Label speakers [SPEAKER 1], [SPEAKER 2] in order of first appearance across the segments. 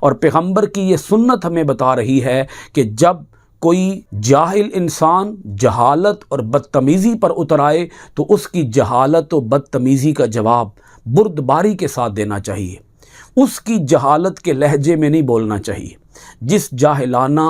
[SPEAKER 1] اور پیغمبر کی یہ سنت ہمیں بتا رہی ہے کہ جب کوئی جاہل انسان جہالت اور بدتمیزی پر اتر آئے تو اس کی جہالت و بدتمیزی کا جواب بردباری کے ساتھ دینا چاہیے، اس کی جہالت کے لہجے میں نہیں بولنا چاہیے۔ جس جاہلانہ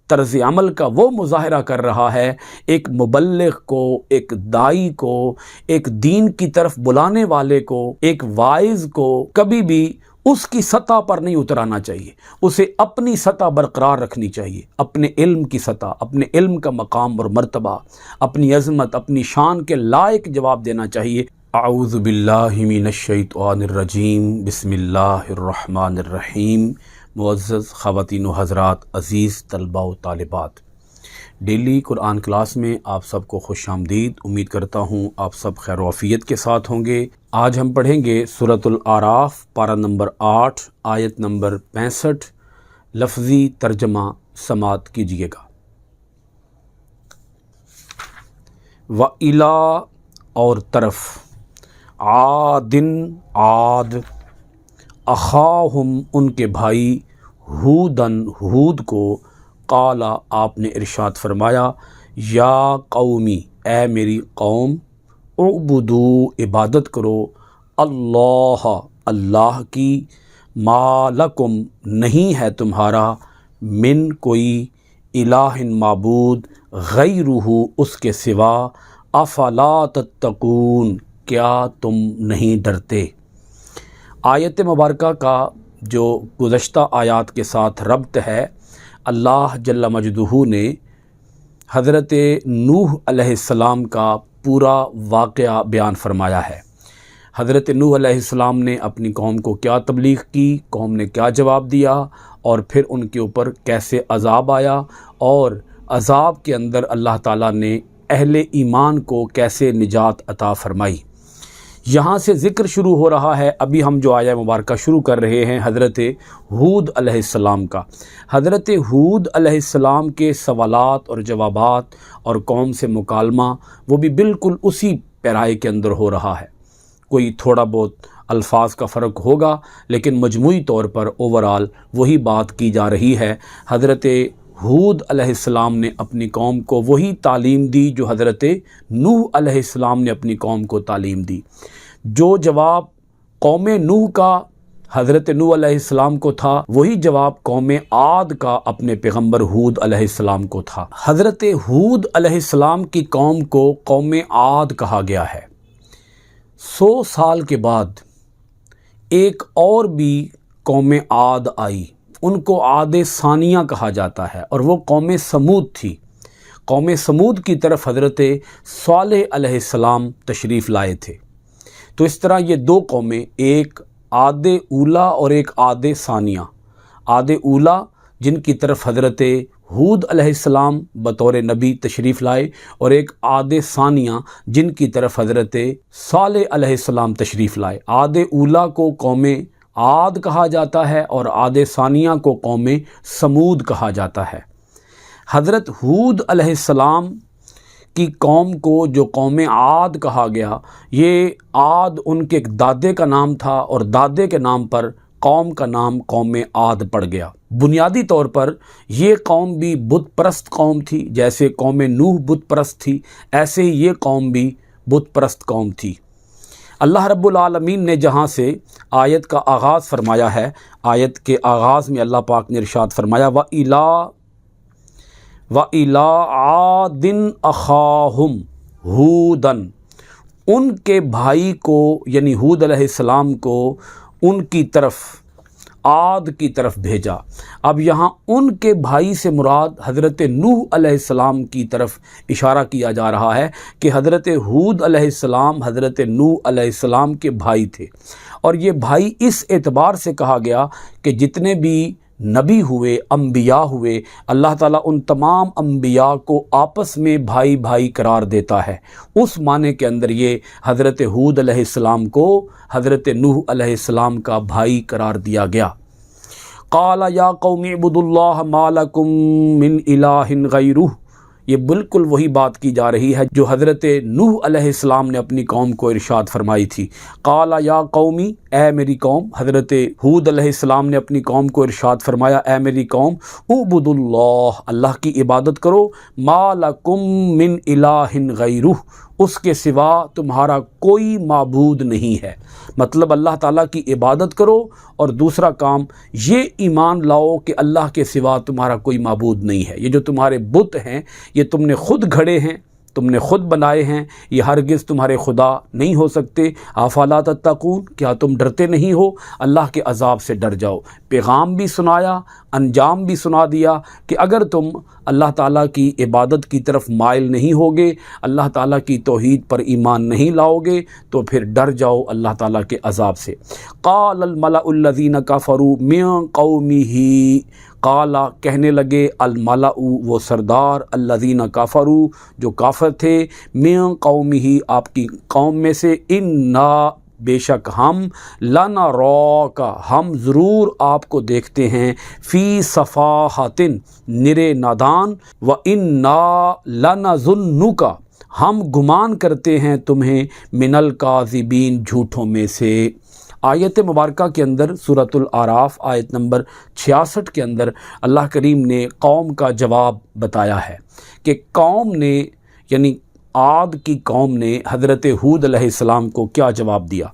[SPEAKER 1] طرز عمل کا وہ مظاہرہ کر رہا ہے، ایک مبلغ کو، ایک دائی کو، ایک دین کی طرف بلانے والے کو، ایک واعظ کو کبھی بھی اس کی سطح پر نہیں اترانا چاہیے، اسے اپنی سطح برقرار رکھنی چاہیے، اپنے علم کی سطح، اپنے علم کا مقام اور مرتبہ، اپنی عظمت، اپنی شان کے لائق جواب دینا چاہیے۔ اعوذ باللہ من الشیطان الرجیم، بسم اللہ الرحمن الرحیم۔ معزز خواتین و حضرات، عزیز طلباء و طالبات، ڈیلی قرآن کلاس میں آپ سب کو خوش آمدید۔ امید کرتا ہوں آپ سب خیر و عافیت کے ساتھ ہوں گے۔ آج ہم پڑھیں گے سورۃ الاعراف، پارہ نمبر 8، آیت نمبر 65۔ لفظی ترجمہ سماعت کیجیے گا۔ وَإِلَىٰ اور طرف، عادٍ عاد، اخاہم ان کے بھائی، ہودن ہود کو، قال آپ نے ارشاد فرمایا، یا قومی اے میری قوم، اعبدو عبادت کرو، اللہ اللہ کی، ما لکم نہیں ہے تمہارا، من کوئی، الہ معبود، غیرہ اس کے سوا، افلا تتقون کیا تم نہیں ڈرتے۔ آیت مبارکہ کا جو گزشتہ آیات کے ساتھ ربط ہے، اللہ جل مجدہ نے حضرت نوح علیہ السلام کا پورا واقعہ بیان فرمایا ہے۔ حضرت نوح علیہ السلام نے اپنی قوم کو کیا تبلیغ کی، قوم نے کیا جواب دیا، اور پھر ان کے اوپر کیسے عذاب آیا، اور عذاب کے اندر اللہ تعالیٰ نے اہل ایمان کو کیسے نجات عطا فرمائی۔ یہاں سے ذکر شروع ہو رہا ہے۔ ابھی ہم جو آیہ مبارکہ شروع کر رہے ہیں حضرت ہود علیہ السلام کا۔ حضرت ہود علیہ السلام کے سوالات اور جوابات اور قوم سے مکالمہ وہ بھی بالکل اسی پیرائے کے اندر ہو رہا ہے۔ کوئی تھوڑا بہت الفاظ کا فرق ہوگا، لیکن مجموعی طور پر اوورال وہی بات کی جا رہی ہے۔ حضرت ہود علیہ السلام نے اپنی قوم کو وہی تعلیم دی جو حضرت نوح علیہ السلام نے اپنی قوم کو تعلیم دی۔ جو جواب قوم نوح کا حضرت نوح علیہ السلام کو تھا، وہی جواب قوم عاد کا اپنے پیغمبر ہود علیہ السلام کو تھا۔ حضرت ہود علیہ السلام کی قوم کو قوم عاد کہا گیا ہے۔ 100 سال کے بعد ایک اور بھی قوم عاد آئی، ان کو عاد ثانیہ کہا جاتا ہے، اور وہ قوم سمود تھی۔ قوم سمود کی طرف حضرت صالح علیہ السلام تشریف لائے تھے۔ تو اس طرح یہ دو قومیں، ایک عاد اولا اور ایک عاد ثانیہ۔ عاد اولا جن کی طرف حضرت ہود علیہ السلام بطور نبی تشریف لائے، اور ایک عاد ثانیہ جن کی طرف حضرت صالح علیہ السلام تشریف لائے۔ عاد اولا کو قوم عاد کہا جاتا ہے، اور عاد ثانیہ کو قوم سمود کہا جاتا ہے۔ حضرت ہود علیہ السلام کی قوم کو جو قوم عاد کہا گیا، یہ عاد ان کے دادے کا نام تھا، اور دادے کے نام پر قوم کا نام قوم عاد پڑ گیا۔ بنیادی طور پر یہ قوم بھی بت پرست قوم تھی، جیسے قوم نوح بت پرست تھی، ایسے ہی یہ قوم بھی بت پرست قوم تھی۔ اللہ رب العالمین نے جہاں سے آیت کا آغاز فرمایا ہے، آیت کے آغاز میں اللہ پاک نے ارشاد فرمایا، وَإِلَىٰ عَادٍ أَخَاهُمْ هُودًا، ان کے بھائی کو یعنی ہود علیہ السلام کو ان کی طرف، عاد کی طرف بھیجا۔ اب یہاں ان کے بھائی سے مراد حضرت نوح علیہ السلام کی طرف اشارہ کیا جا رہا ہے کہ حضرت ہود علیہ السلام حضرت نوح علیہ السلام کے بھائی تھے، اور یہ بھائی اس اعتبار سے کہا گیا کہ جتنے بھی نبی ہوئے، انبیاء ہوئے، اللہ تعالیٰ ان تمام انبیاء کو آپس میں بھائی بھائی قرار دیتا ہے۔ اس معنی کے اندر یہ حضرت ہود علیہ السلام کو حضرت نوح علیہ السلام کا بھائی قرار دیا گیا۔ قال یا قوم اعبدوا اللہ ما لکم من الہ غیرہ، یہ بالکل وہی بات کی جا رہی ہے جو حضرت نوح علیہ السلام نے اپنی قوم کو ارشاد فرمائی تھی۔ قال یا قومی، اے میری قوم، حضرت ہود علیہ السلام نے اپنی قوم کو ارشاد فرمایا، اے میری قوم اعبدوا اللہ، اللہ کی عبادت کرو، ما لکم من الہ غیرہ، اس کے سوا تمہارا کوئی معبود نہیں ہے۔ مطلب اللہ تعالیٰ کی عبادت کرو، اور دوسرا کام یہ ایمان لاؤ کہ اللہ کے سوا تمہارا کوئی معبود نہیں ہے۔ یہ جو تمہارے بت ہیں یہ تم نے خود گھڑے ہیں، تم نے خود بنائے ہیں، یہ ہرگز تمہارے خدا نہیں ہو سکتے۔ افلا تتقون، کیا تم ڈرتے نہیں ہو؟ اللہ کے عذاب سے ڈر جاؤ۔ پیغام بھی سنایا، انجام بھی سنا دیا کہ اگر تم اللہ تعالیٰ کی عبادت کی طرف مائل نہیں ہوگے، اللہ تعالیٰ کی توحید پر ایمان نہیں لاؤ گے، تو پھر ڈر جاؤ اللہ تعالیٰ کے عذاب سے۔ قال الملأ الذین کفروا من قومہ، قالا کہنے لگے، الملأ وہ سردار، الذین کفروا جو کافر تھے، من قومہ آپ کی قوم میں سے، انا بے شک ہم، لنراک ہم ضرور آپ کو دیکھتے ہیں، فی صفاحۃ نرے نادان، وانا لنظنک ہم گمان کرتے ہیں تمہیں، من الکاذبین جھوٹوں میں سے۔ آیت مبارکہ کے اندر سورۃ الاعراف آیت نمبر 66 کے اندر اللہ کریم نے قوم کا جواب بتایا ہے کہ قوم نے، یعنی عاد کی قوم نے حضرت ہود علیہ السلام کو کیا جواب دیا۔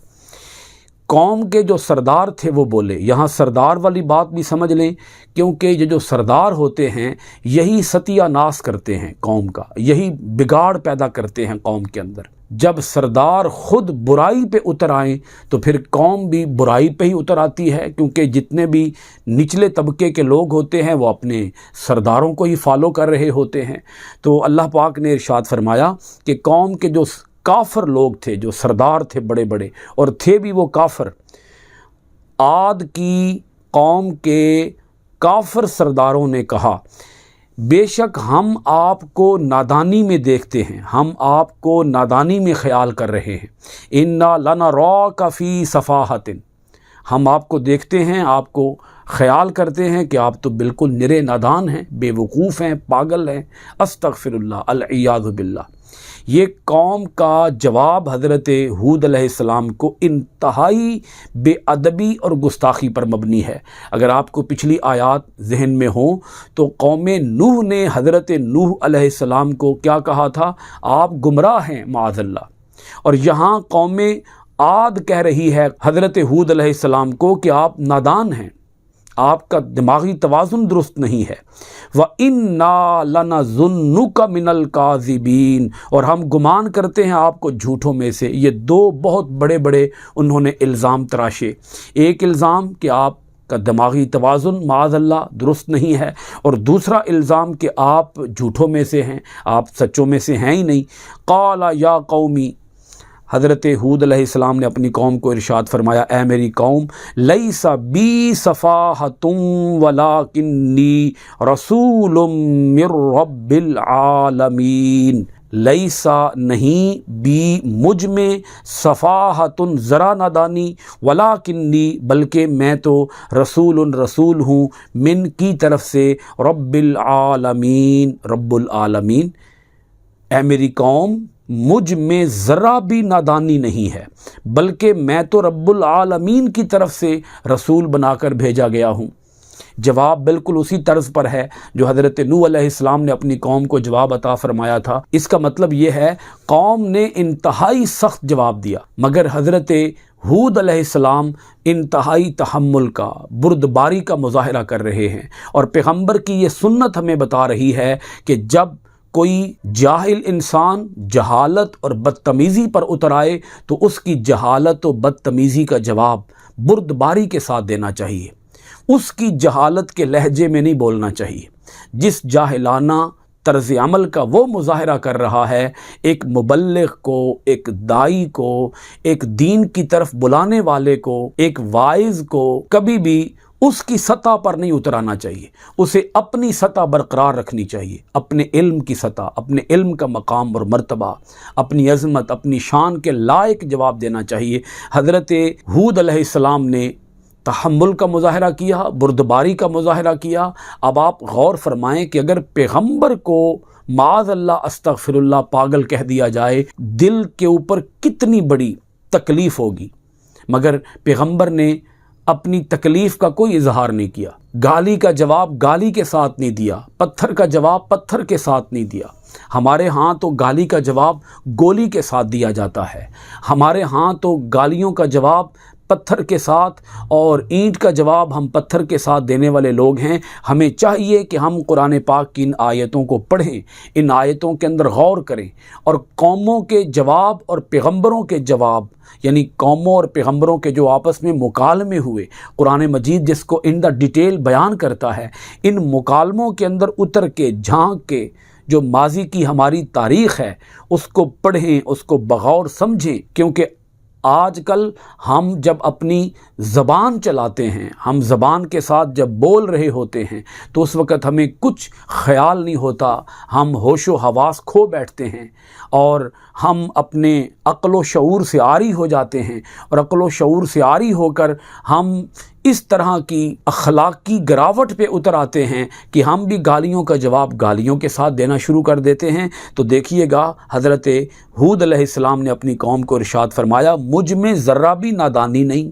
[SPEAKER 1] قوم کے جو سردار تھے وہ بولے، یہاں سردار والی بات بھی سمجھ لیں، کیونکہ یہ جو سردار ہوتے ہیں یہی ستیہ ناس کرتے ہیں قوم کا، یہی بگاڑ پیدا کرتے ہیں قوم کے اندر۔ جب سردار خود برائی پہ اتر آئیں تو پھر قوم بھی برائی پہ ہی اتر آتی ہے، کیونکہ جتنے بھی نچلے طبقے کے لوگ ہوتے ہیں وہ اپنے سرداروں کو ہی فالو کر رہے ہوتے ہیں۔ تو اللہ پاک نے ارشاد فرمایا کہ قوم کے جو کافر لوگ تھے، جو سردار تھے بڑے بڑے، اور تھے بھی وہ کافر، عاد کی قوم کے کافر سرداروں نے کہا، بے شک ہم آپ کو نادانی میں دیکھتے ہیں، ہم آپ کو نادانی میں خیال کر رہے ہیں، انا لنراک فی صفاحۃ، ہم آپ کو دیکھتے ہیں، آپ کو خیال کرتے ہیں کہ آپ تو بالکل نرے نادان ہیں، بے وقوف ہیں، پاگل ہیں، استغفر اللہ، العیاذ باللہ۔ یہ قوم کا جواب حضرت ہود علیہ السلام کو انتہائی بے ادبی اور گستاخی پر مبنی ہے۔ اگر آپ کو پچھلی آیات ذہن میں ہوں تو قوم نوح نے حضرت نوح علیہ السلام کو کیا کہا تھا؟ آپ گمراہ ہیں معاذ اللہ۔ اور یہاں قوم عاد کہہ رہی ہے حضرت ہود علیہ السلام کو کہ آپ نادان ہیں، آپ کا دماغی توازن درست نہیں ہے۔ وَإِنَّا لَنَظُنُّكَ مِنَ الْكَاذِبِينَ، اور ہم گمان کرتے ہیں آپ کو جھوٹوں میں سے۔ یہ دو بہت بڑے بڑے انہوں نے الزام تراشے۔ ایک الزام کہ آپ کا دماغی توازن معاذ اللہ درست نہیں ہے، اور دوسرا الزام کہ آپ جھوٹوں میں سے ہیں، آپ سچوں میں سے ہیں ہی نہیں۔ قَالَ يَا قَوْمِ، حضرت ہود علیہ السلام نے اپنی قوم کو ارشاد فرمایا، اے میری قوم، لیس بی صفاحۃ ولکنی رسول من رب العالمین، لیسا نہیں، بی مجھ میں، صفاحۃ ذرا نادانی، ولاکنی بلکہ میں تو رسول ہوں، من کی طرف سے، رب العالمین رب العالمین۔ اے میری قوم، مجھ میں ذرا بھی نادانی نہیں ہے، بلکہ میں تو رب العالمین کی طرف سے رسول بنا کر بھیجا گیا ہوں۔ جواب بالکل اسی طرز پر ہے جو حضرت نوح علیہ السلام نے اپنی قوم کو جواب عطا فرمایا تھا۔ اس کا مطلب یہ ہے قوم نے انتہائی سخت جواب دیا، مگر حضرت ہود علیہ السلام انتہائی تحمل کا، بردباری کا مظاہرہ کر رہے ہیں۔ اور پیغمبر کی یہ سنت ہمیں بتا رہی ہے کہ جب کوئی جاہل انسان جہالت اور بدتمیزی پر اتر آئے تو اس کی جہالت و بدتمیزی کا جواب بردباری کے ساتھ دینا چاہیے، اس کی جہالت کے لہجے میں نہیں بولنا چاہیے۔ جس جاہلانہ طرز عمل کا وہ مظاہرہ کر رہا ہے، ایک مبلغ کو، ایک دائی کو، ایک دین کی طرف بلانے والے کو، ایک واعظ کو کبھی بھی اس کی سطح پر نہیں اترانا چاہیے، اسے اپنی سطح برقرار رکھنی چاہیے، اپنے علم کی سطح، اپنے علم کا مقام اور مرتبہ، اپنی عظمت، اپنی شان کے لائق جواب دینا چاہیے۔ حضرت ہود علیہ السلام نے تحمل کا مظاہرہ کیا، بردباری کا مظاہرہ کیا۔ اب آپ غور فرمائیں کہ اگر پیغمبر کو معاذ اللہ استغفر اللہ پاگل کہہ دیا جائے، دل کے اوپر کتنی بڑی تکلیف ہوگی۔ مگر پیغمبر نے اپنی تکلیف کا کوئی اظہار نہیں کیا، گالی کا جواب گالی کے ساتھ نہیں دیا، پتھر کا جواب پتھر کے ساتھ نہیں دیا۔ ہمارے ہاں تو گالی کا جواب گولی کے ساتھ دیا جاتا ہے، ہمارے ہاں تو گالیوں کا جواب پتھر کے ساتھ اور اینٹ کا جواب ہم پتھر کے ساتھ دینے والے لوگ ہیں۔ ہمیں چاہیے کہ ہم قرآن پاک کی ان آیتوں کو پڑھیں، ان آیتوں کے اندر غور کریں، اور قوموں کے جواب اور پیغمبروں کے جواب، یعنی قوموں اور پیغمبروں کے جو آپس میں مکالمے ہوئے، قرآن مجید جس کو ان دا ڈیٹیل بیان کرتا ہے، ان مکالموں کے اندر اتر کے جھانک کے جو ماضی کی ہماری تاریخ ہے اس کو پڑھیں، اس کو بغور سمجھیں، کیونکہ آج کل ہم جب اپنی زبان چلاتے ہیں، ہم زبان کے ساتھ جب بول رہے ہوتے ہیں تو اس وقت ہمیں کچھ خیال نہیں ہوتا، ہم ہوش و حواس کھو بیٹھتے ہیں اور ہم اپنے عقل و شعور سے عاری ہو جاتے ہیں، اور عقل و شعور سے عاری ہو کر ہم اس طرح کی اخلاقی گراوٹ پہ اتر آتے ہیں کہ ہم بھی گالیوں کا جواب گالیوں کے ساتھ دینا شروع کر دیتے ہیں۔ تو دیکھیے گا حضرت ہود علیہ السلام نے اپنی قوم کو ارشاد فرمایا، مجھ میں ذرہ بھی نادانی نہیں،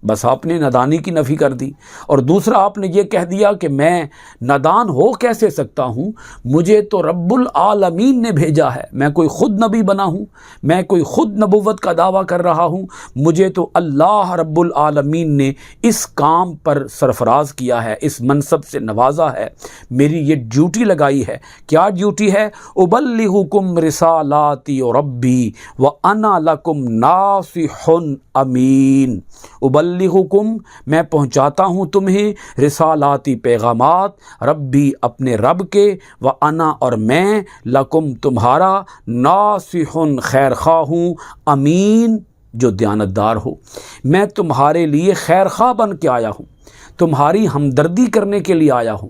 [SPEAKER 1] بس آپ نے نادانی کی نفی کر دی۔ اور دوسرا آپ نے یہ کہہ دیا کہ میں نادان ہو کیسے سکتا ہوں، مجھے تو رب العالمین نے بھیجا ہے، میں کوئی خود نبی بنا ہوں، میں کوئی خود نبوت کا دعویٰ کر رہا ہوں، مجھے تو اللہ رب العالمین نے اس کام پر سرفراز کیا ہے، اس منصب سے نوازا ہے، میری یہ ڈیوٹی لگائی ہے۔ کیا ڈیوٹی ہے؟ ابلغکم رسالات ربی وانا لکم ناصح امین۔ ابلغکم، میں پہنچاتا ہوں تمہیں، رسالاتی پیغامات، ربی اپنے رب کے، وانا اور میں، لکم تمہارا، ناصح خیر خواہ ہوں، امین جو دیانتدار ہو۔ میں تمہارے لیے خیر خواہ بن کے آیا ہوں، تمہاری ہمدردی کرنے کے لیے آیا ہوں،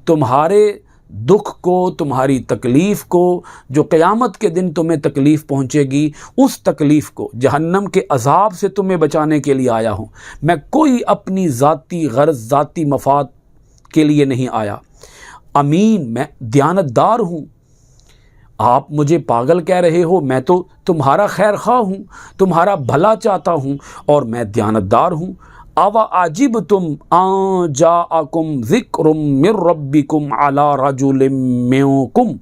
[SPEAKER 1] تمہارے دکھ کو، تمہاری تکلیف کو، جو قیامت کے دن تمہیں تکلیف پہنچے گی، اس تکلیف کو، جہنم کے عذاب سے تمہیں بچانے کے لیے آیا ہوں۔ میں کوئی اپنی ذاتی غرض، ذاتی مفاد کے لیے نہیں آیا۔ امین، میں دیانتدار ہوں۔ آپ مجھے پاگل کہہ رہے ہو، میں تو تمہارا خیر خواہ ہوں، تمہارا بھلا چاہتا ہوں، اور میں دیانتدار ہوں۔ اَوَعَجِبْتُمْ أَن جَاءَكُمْ ذِكْرٌ مِّن رَّبِّكُمْ عَلَىٰ رَجُلٍ مِّنكُمْ،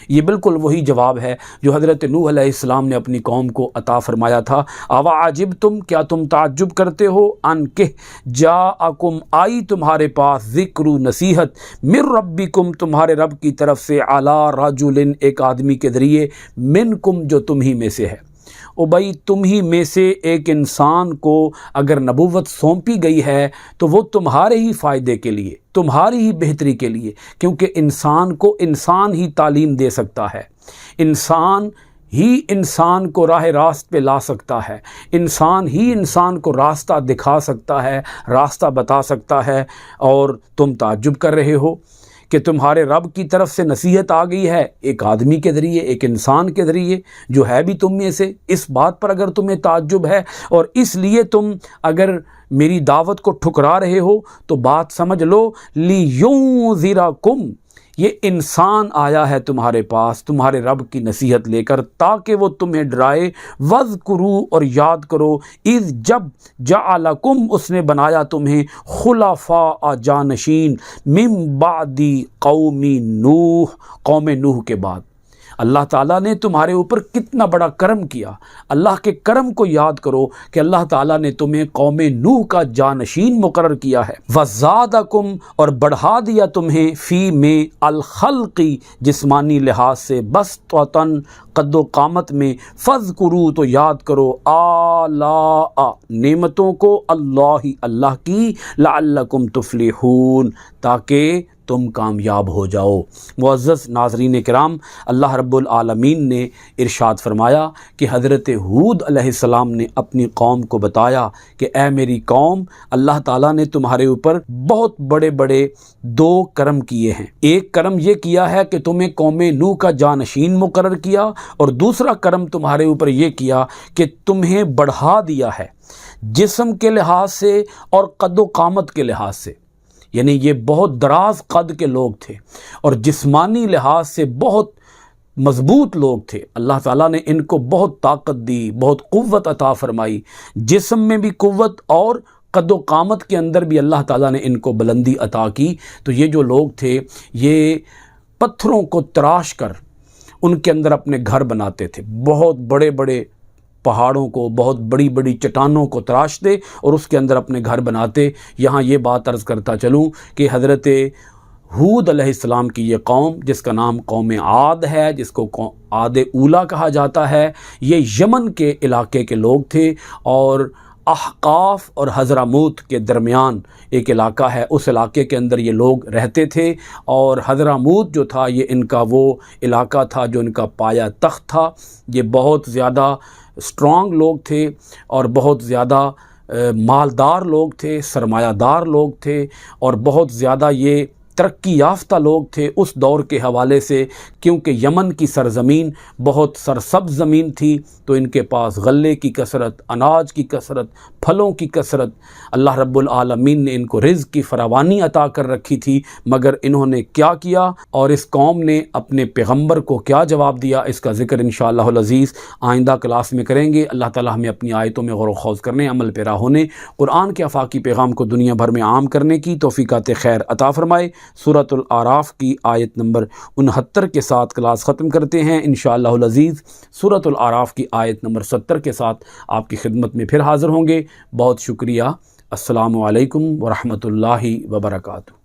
[SPEAKER 1] یہ بالکل وہی جواب ہے جو حضرت نوح علیہ السلام نے اپنی قوم کو عطا فرمایا تھا۔ اَوَعَجِبْتُمْ، کیا تم تعجب کرتے ہو، ان کہ جاءکم، آئی تمہارے پاس، ذکر، نصیحت، من ربکم، تمہارے رب کی طرف سے، علی رجل، ایک آدمی کے ذریعے، منکم جو تم ہی میں سے ہے۔ او بھائی، تم ہی میں سے ایک انسان کو اگر نبوت سونپی گئی ہے تو وہ تمہارے ہی فائدے کے لیے، تمہاری ہی بہتری کے لیے، کیونکہ انسان کو انسان ہی تعلیم دے سکتا ہے، انسان ہی انسان کو راہ راست پہ لا سکتا ہے، انسان ہی انسان کو راستہ دکھا سکتا ہے، راستہ بتا سکتا ہے، اور تم تعجب کر رہے ہو کہ تمہارے رب کی طرف سے نصیحت آ گئی ہے ایک آدمی کے ذریعے، ایک انسان کے ذریعے جو ہے بھی تم میں سے۔ اس بات پر اگر تمہیں تعجب ہے اور اس لیے تم اگر میری دعوت کو ٹھکرا رہے ہو تو بات سمجھ لو، لِيُنذِرَكُمْ، یہ انسان آیا ہے تمہارے پاس تمہارے رب کی نصیحت لے کر تاکہ وہ تمہیں ڈرائے۔ وَاذْكُرُوا، اور یاد کرو، اِذْ جب، جَعَلَكُمْ، اس نے بنایا تمہیں، خلفاء، جانشین، من بعد قوم نوح، قوم نوح کے بعد۔ اللہ تعالیٰ نے تمہارے اوپر کتنا بڑا کرم کیا، اللہ کے کرم کو یاد کرو کہ اللہ تعالیٰ نے تمہیں قوم نوح کا جانشین مقرر کیا ہے۔ وَزَادَكُمْ، اور بڑھا دیا تمہیں، فی میں، الخلقی، جسمانی لحاظ سے، بسطۃً، قد و قامت میں، فَاذْكُرُوا، تو یاد کرو، آلاء، نعمتوں کو، اللہ کی، لعلکم تفلحون، تاکہ تم کامیاب ہو جاؤ۔ معزز ناظرین کرام، اللہ رب العالمین نے ارشاد فرمایا کہ حضرت ہود علیہ السلام نے اپنی قوم کو بتایا کہ اے میری قوم، اللہ تعالیٰ نے تمہارے اوپر بہت بڑے بڑے دو کرم کیے ہیں۔ ایک کرم یہ کیا ہے کہ تمہیں قوم نوح کا جانشین مقرر کیا، اور دوسرا کرم تمہارے اوپر یہ کیا کہ تمہیں بڑھا دیا ہے جسم کے لحاظ سے اور قد و قامت کے لحاظ سے، یعنی یہ بہت دراز قد کے لوگ تھے اور جسمانی لحاظ سے بہت مضبوط لوگ تھے، اللہ تعالیٰ نے ان کو بہت طاقت دی، بہت قوت عطا فرمائی، جسم میں بھی قوت اور قد و قامت کے اندر بھی اللہ تعالیٰ نے ان کو بلندی عطا کی۔ تو یہ جو لوگ تھے یہ پتھروں کو تراش کر ان کے اندر اپنے گھر بناتے تھے، بہت بڑے بڑے پہاڑوں کو، بہت بڑی بڑی چٹانوں کو تراشتے اور اس کے اندر اپنے گھر بناتے۔ یہاں یہ بات عرض کرتا چلوں کہ حضرت ہود علیہ السلام کی یہ قوم، جس کا نام قوم عاد ہے، جس کو عاد اولا کہا جاتا ہے، یہ یمن کے علاقے کے لوگ تھے، اور احقاف اور حضرموت کے درمیان ایک علاقہ ہے، اس علاقے کے اندر یہ لوگ رہتے تھے، اور حضرموت جو تھا یہ ان کا وہ علاقہ تھا جو ان کا پایا تخت تھا۔ یہ بہت زیادہ اسٹرانگ لوگ تھے اور بہت زیادہ مالدار لوگ تھے، سرمایہ دار لوگ تھے، اور بہت زیادہ یہ ترقی یافتہ لوگ تھے اس دور کے حوالے سے، کیونکہ یمن کی سرزمین بہت سرسبز زمین تھی، تو ان کے پاس غلے کی کثرت، اناج کی کثرت، پھلوں کی کثرت، اللہ رب العالمین نے ان کو رزق کی فراوانی عطا کر رکھی تھی۔ مگر انہوں نے کیا کیا اور اس قوم نے اپنے پیغمبر کو کیا جواب دیا، اس کا ذکر انشاءاللہ العزیز آئندہ کلاس میں کریں گے۔ اللہ تعالی ہمیں اپنی آیتوں میں غور و خوض کرنے، عمل پیرا ہونے، قرآن کے آفاقی پیغام کو دنیا بھر میں عام کرنے کی توفیقات خیر عطا فرمائے۔ سورۃ الاعراف کی آیت نمبر 69 کے ساتھ کلاس ختم کرتے ہیں انشاءاللہ العزیز۔ سورۃ الاعراف کی آیت نمبر 70 کے ساتھ آپ کی خدمت میں پھر حاضر ہوں گے۔ بہت شکریہ۔ السلام علیکم ورحمۃ اللہ وبرکاتہ۔